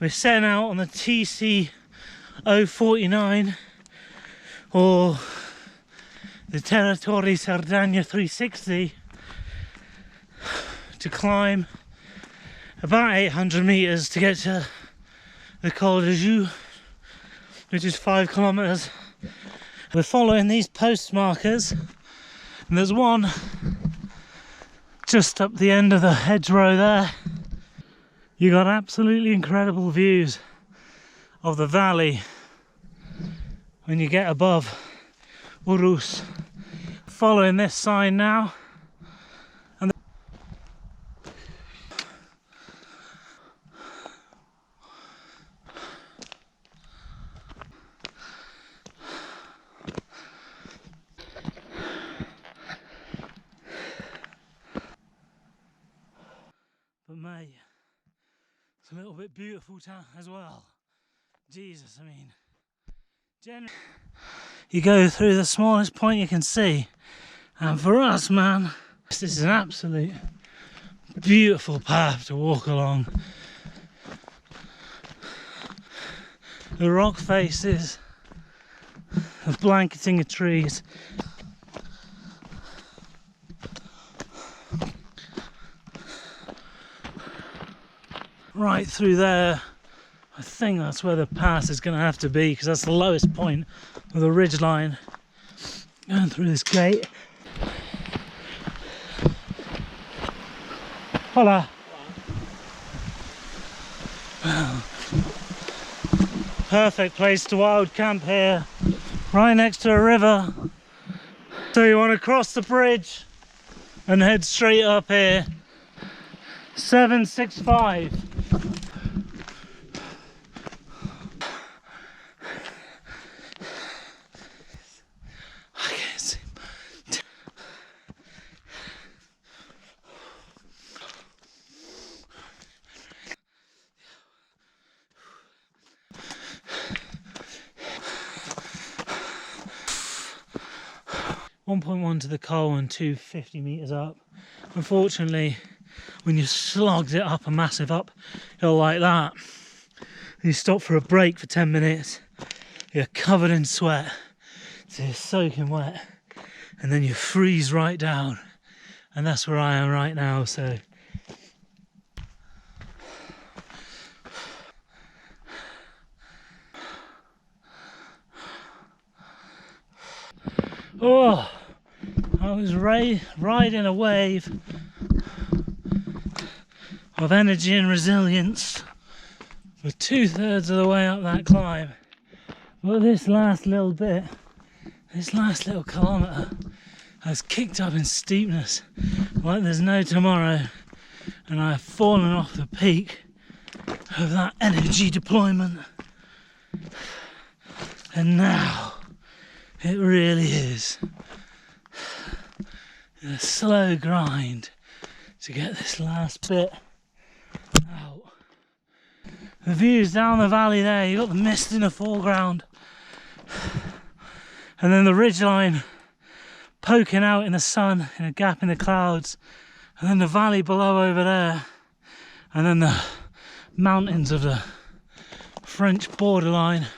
We're setting out on the TC 049 or the Territori Cerdanya 360 to climb about 800 meters to get to the Col de Joux, which is 5 kilometers. We're following these post markers, and there's one just up the end of the hedgerow there. You got absolutely incredible views of the valley when you get above Urus. Following this sign now, and but mate, it's a little bit beautiful town as well. Jesus, I mean, you go through the smallest point you can see, and for us, man, this is an absolute beautiful path to walk along. The rock faces, the blanketing of trees. Right through there, I think that's where the pass is going to have to be, because that's the lowest point of the ridge line. Going through this gate. Hola. Well, perfect place to wild camp here, right next to a river. So you want to cross the bridge and head straight up here. 765. .1 to the Col and 250 meters up. Unfortunately, when you slogged it up a massive uphill like that, you stop for a break for 10 minutes, you're covered in sweat, so you're soaking wet, and then you freeze right down, and that's where I am right now. So oh, I was riding a wave of energy and resilience for 2/3 of the way up that climb. But this last little bit, this last little kilometre, has kicked up in steepness like there's no tomorrow, and I have fallen off the peak of that energy deployment. And now it really is a slow grind to get this last bit out. The views down the valley there, you've got the mist in the foreground, and then the ridgeline poking out in the sun in a gap in the clouds, and then the valley below over there, and then the mountains of the French borderline.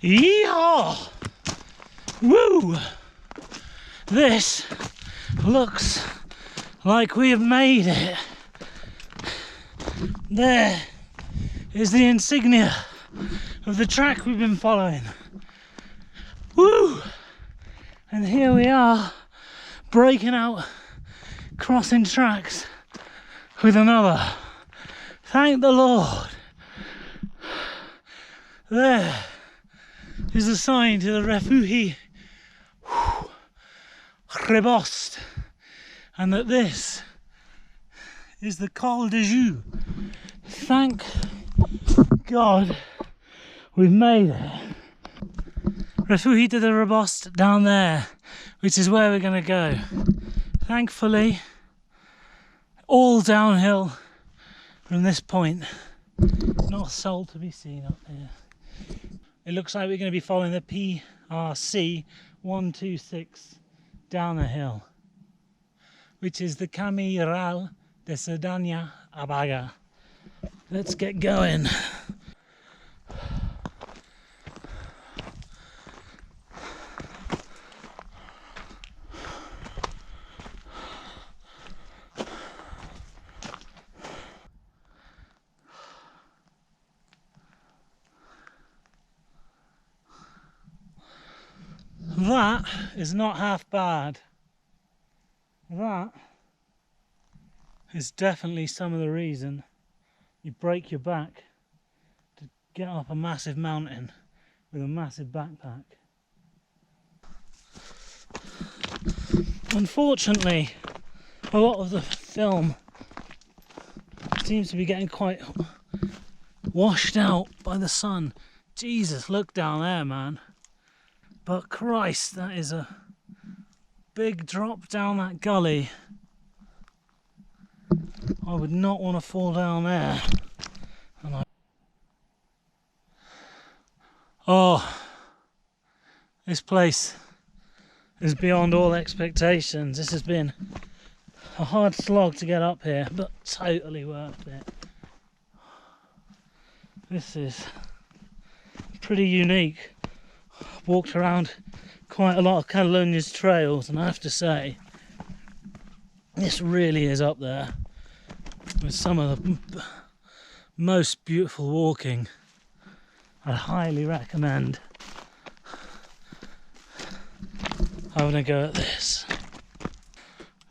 Yeehaw! Woo! This looks like we have made it. There is the insignia of the track we've been following. Woo! And here we are, breaking out, crossing tracks with another. Thank the Lord. There is a sign to the Refugi de Rebost, and that this is the Col de Joux. Thank God we've made it. Refuge de Rebost down there, which is where we're going to go. Thankfully, all downhill from this point. Not a soul to be seen up here. It looks like we're going to be following the PRC 126 down the hill, which is the Territori de Cerdanya Abaga. Let's get going. That is not half bad. That is definitely some of the reason you break your back to get up a massive mountain with a massive backpack. Unfortunately, a lot of the film seems to be getting quite washed out by the sun. Jesus, look down there, man. But Christ, that is a big drop down that gully. I would not want to fall down there. Oh, this place is beyond all expectations. This has been a hard slog to get up here, but totally worth it. This is pretty unique. I've walked around quite a lot of Catalonia's trails, and I have to say, this really is up there with some of the most beautiful walking. I highly recommend having a go at this.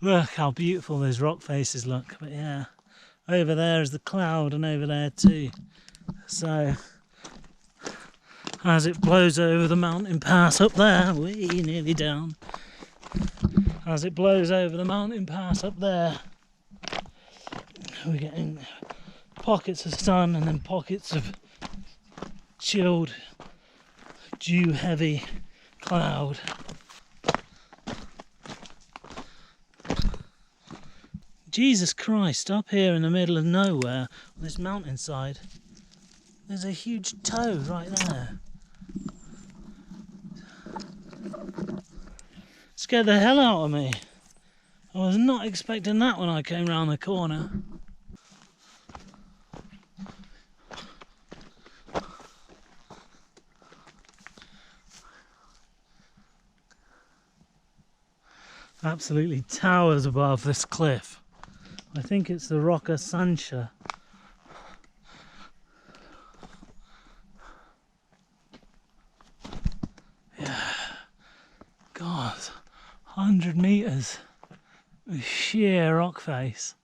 Look how beautiful those rock faces look. But yeah, over there is the cloud, and over there too. So as it blows over the mountain pass up there, way nearly down. As it blows over the mountain pass up there, we're getting pockets of sun and then pockets of chilled, dew-heavy cloud. Jesus Christ, up here in the middle of nowhere, on this mountainside, there's a huge toe right there. Scared the hell out of me. I was not expecting that when I came round the corner. Absolutely towers above this cliff. I think it's the Roca Sancha. Yeah, God, 100 meters of sheer rock face.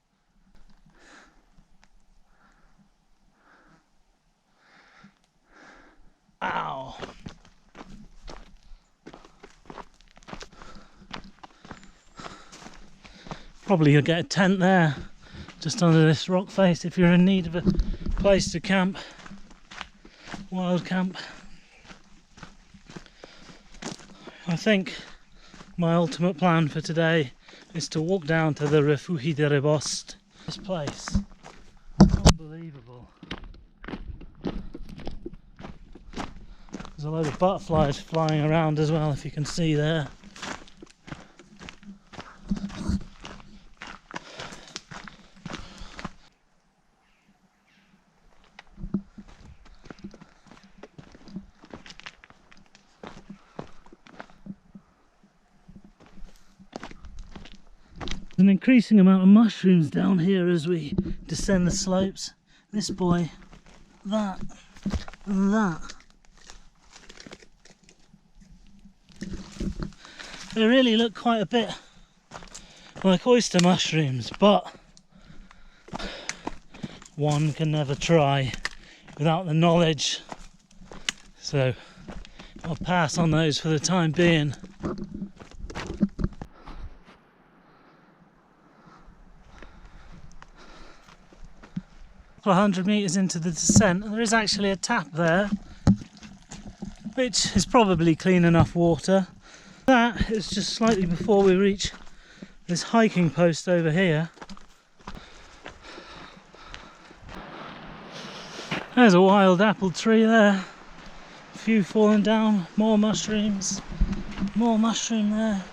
Ow. Probably you'll get a tent there, just under this rock face, if you're in need of a place to camp, wild camp. I think my ultimate plan for today is to walk down to the Refugi de Rebost. This place, unbelievable. There's a load of butterflies flying around as well, if you can see there. An increasing amount of mushrooms down here as we descend the slopes. This boy, that, and that. They really look quite a bit like oyster mushrooms, but one can never try without the knowledge. So I'll pass on those for the time being. 100 meters into the descent, and there is actually a tap there, which is probably clean enough water. That is just slightly before we reach this hiking post over here. There's a wild apple tree there, a few falling down, more mushrooms, more mushroom there.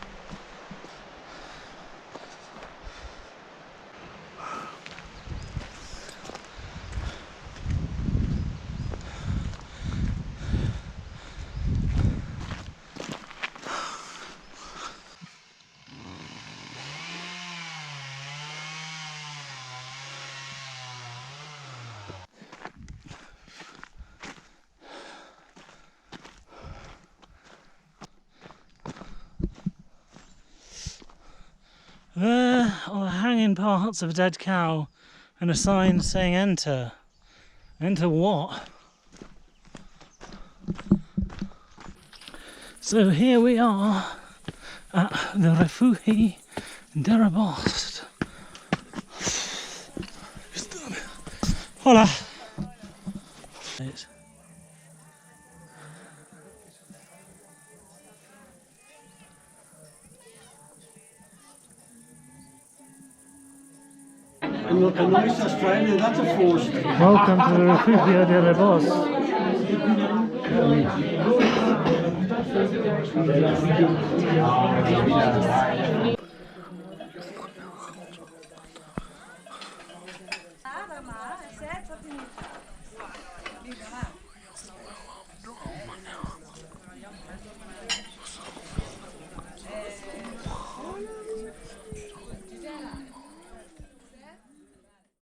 There are the hanging parts of a dead cow and a sign saying enter. Enter what? So here we are at the Refugi de Rebost. Hola! And look, a nice Australian, that's a force. Welcome to the Refugi de Rebost.